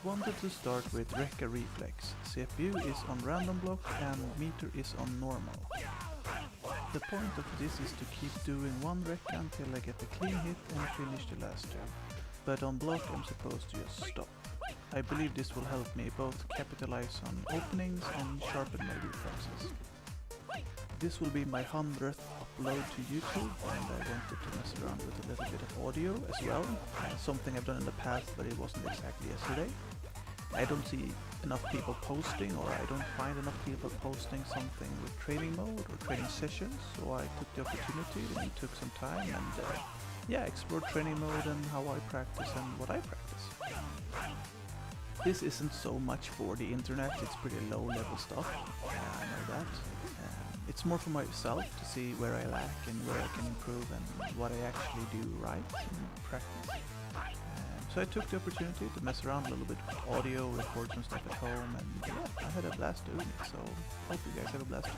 wanted to start with Rekka reflex. CPU is on random block and meter is on normal. The point of this is to keep doing one Rekka until I get a clean hit and finish the last two. But on block I'm supposed to just stop. I believe this will help me both capitalize on openings and sharpen my reflexes. This will be my 100th upload to YouTube, and I wanted to mess around with a little bit of audio as well. Something I've done in the past, but it wasn't exactly yesterday. I don't see enough people posting, or I don't find enough people posting something with training mode or training sessions, so I took the opportunity and took some time and explored training mode and how I practice and what I practice. This isn't so much for the internet, it's pretty low level stuff, I know that. It's more for myself to see where I lack and where I can improve and what I actually do right in practice. So I took the opportunity to mess around a little bit with audio, record some stuff at home, and yeah, I had a blast doing it, so hope you guys have a blast too.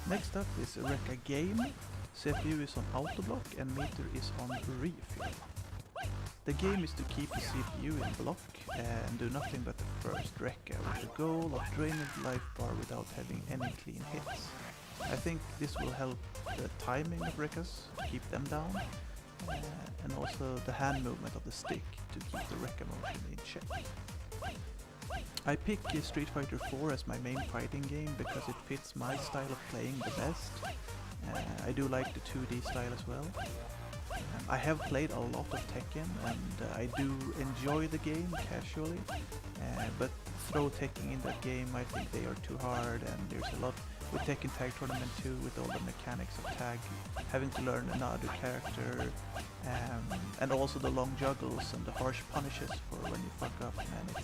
Next up is a Rekka game. CPU is on Autoblock and meter is on refill. The game is to keep the CPU in block and do nothing but the first Rekka with the goal of draining the life bar without having any clean hits. I think this will help the timing of Rekkas to keep them down and also the hand movement of the stick to keep the Rekka motion in check. I pick Street Fighter 4 as my main fighting game because it fits my style of playing the best. I do like the 2D style as well. I have played a lot of Tekken and I do enjoy the game casually, but throw Tekken in that game, I think they are too hard, and there's a lot with Tekken Tag Tournament 2 with all the mechanics of tag, having to learn another character, and also the long juggles and the harsh punishes for when you fuck up, man,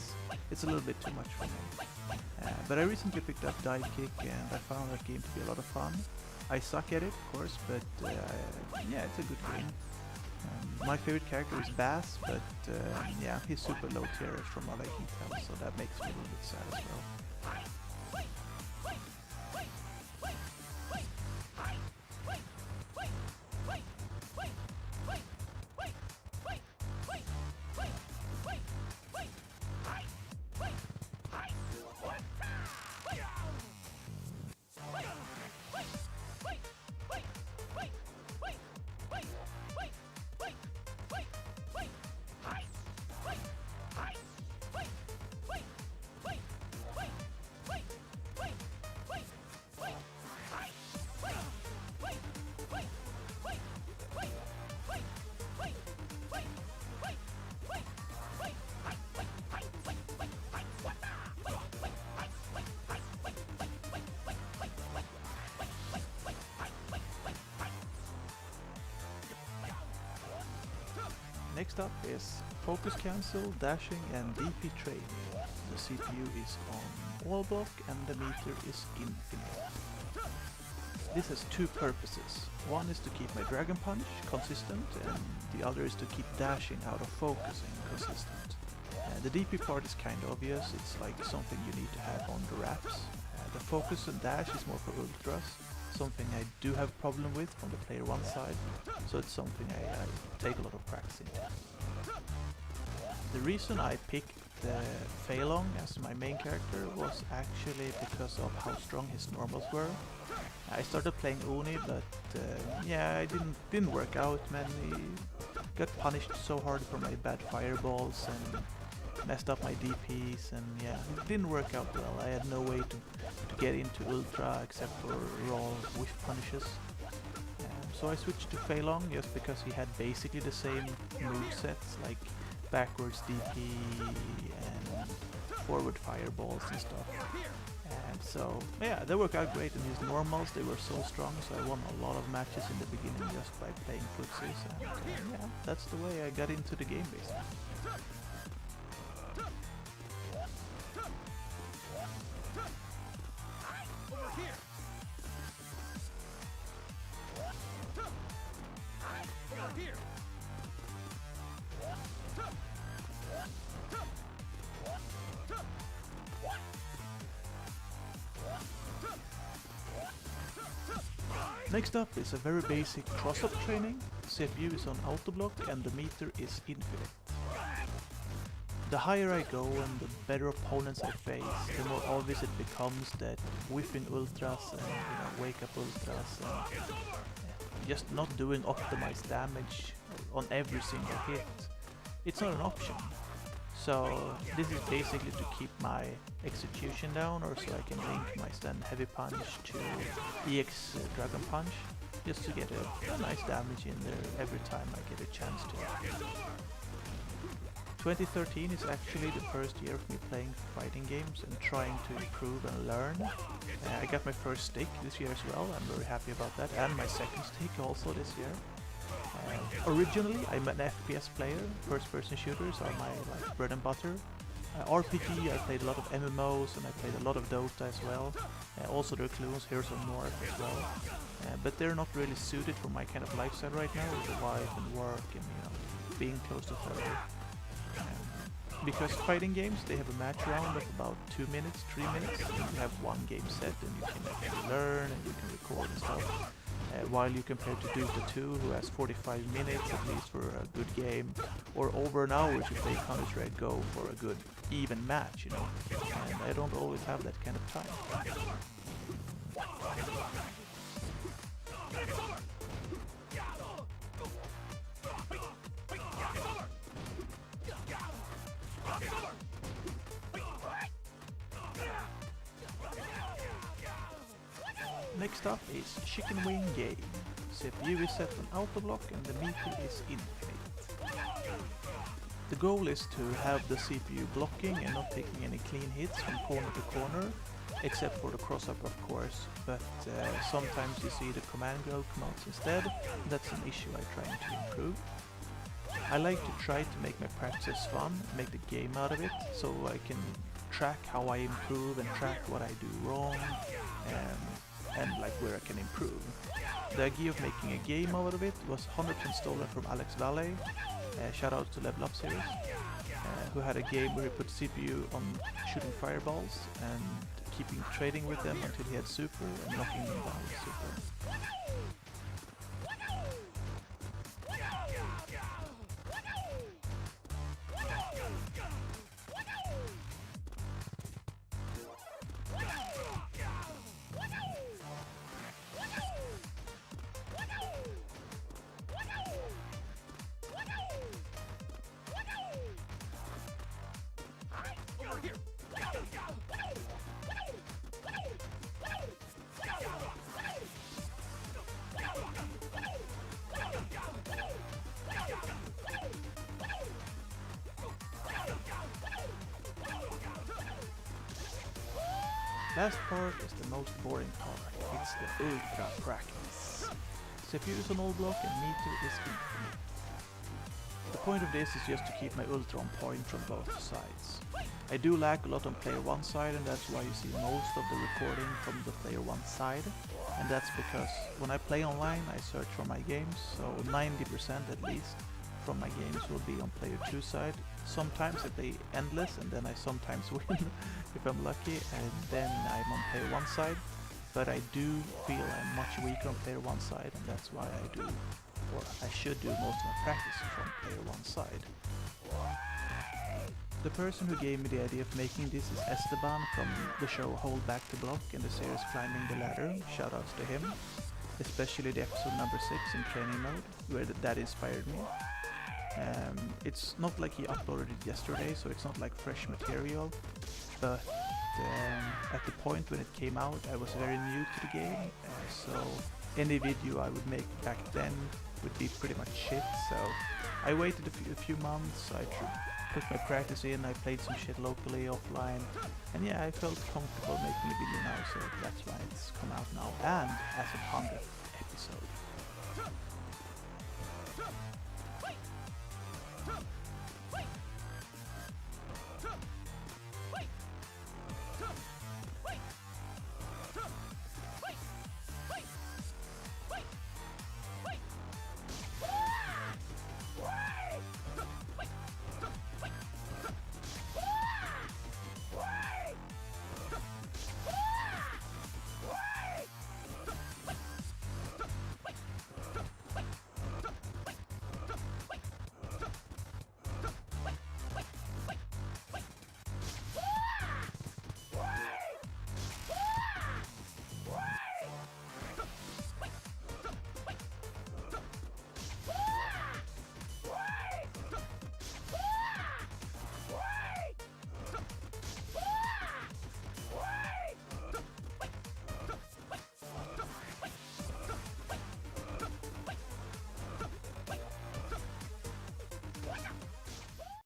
it's a little bit too much for me. But I recently picked up Dive Kick and I found that game to be a lot of fun. I suck at it, of course, but yeah, it's a good game. My favorite character is Bass, but yeah, he's super low tier from what I can tell, so that makes me a little bit sad as well. Next up is focus cancel, dashing and DP training. The CPU is on all block and the meter is infinite. This has two purposes. One is to keep my Dragon Punch consistent and the other is to keep dashing out of focusing consistent. The DP part is kind of obvious, it's like something you need to have on the wraps. The focus and dash is more for ultras, something I do have a problem with from the player one side, so it's something I take a lot of practice in. The reason I picked Feilong as my main character was actually because of how strong his normals were. I started playing Oni, but yeah, it didn't work out, man. He got punished so hard for my bad fireballs and messed up my DPs, and yeah, it didn't work out well. I had no way to get into Ultra except for raw whiff punishes. So I switched to Feilong just because he had basically the same movesets, like backwards DP and forward fireballs and stuff. And so yeah, they worked out great, and his normals, they were so strong, so I won a lot of matches in the beginning just by playing footsies, and yeah, that's the way I got into the game basically. Next up is a very basic cross-up training. CPU is on Autoblock and the meter is infinite. The higher I go and the better opponents I face, the more obvious it becomes that whiffing ultras and wake up ultras and just not doing optimized damage on every single hit, it's not an option. So this is basically to keep my execution down, or so I can link my stand heavy punch to EX dragon punch, just to get a nice damage in there every time I get a chance to. 2013 is actually the first year of me playing fighting games and trying to improve and learn. I got my first stick this year as well, I'm very happy about that, and my second stick also this year. Originally I'm an FPS player, first person shooters are my bread and butter. RPG, I played a lot of MMOs and I played a lot of Dota as well. Also there are clones, Heroes of North as well. But they're not really suited for my kind of lifestyle right now, with the wife and work and being close to 30. Because fighting games, they have a match round of about 2 minutes, 3 minutes, and you have one game set and you can actually learn and you can record and stuff. While you compare to Dota 2, who has 45 minutes at least for a good game, or over an hour if you play Counter-Strike Go for a good even match, and I don't always have that kind of time. Next up is Chicken Wing Game. CPU is set on Autoblock and the meter is infinite. The goal is to have the CPU blocking and not taking any clean hits from corner to corner, except for the cross-up of course, but sometimes you see the command grab come out instead, and that's an issue I'm trying to improve. I like to try to make my practice fun, make the game out of it, so I can track how I improve and track what I do wrong, and where I can improve. The idea of making a game out of it was 100% stolen from Valle, shout out to Level Up series, who had a game where he put CPU on shooting fireballs and keeping trading with them until he had super and knocking them down with super. Last part is the most boring part. It's the ultra practice. CPU is on all block and meter is infinite. The point of this is just to keep my ultra on point from both sides. I do lag a lot on player 1 side, and that's why you see most of the recording from the player 1 side. And that's because when I play online I search for my games, so 90% at least from my games will be on player 2 side. Sometimes I play endless and then I sometimes win if I'm lucky, and then I'm on player 1 side. But I do feel I'm much weaker on player 1 side, and that's why I do, or I should do most of my practice from player 1 side. The person who gave me the idea of making this is Esteban from the show Hold Back to Block and the series Climbing the Ladder. Shoutouts to him. Especially the episode number 6 in training mode, where that inspired me. It's not like he uploaded it yesterday, so it's not like fresh material, but at the point when it came out I was very new to the game, so any video I would make back then would be pretty much shit, so I waited a few months, I put my practice in, I played some shit locally, offline, and yeah, I felt comfortable making a video now, so that's why it's come out now, and as a 100th episode.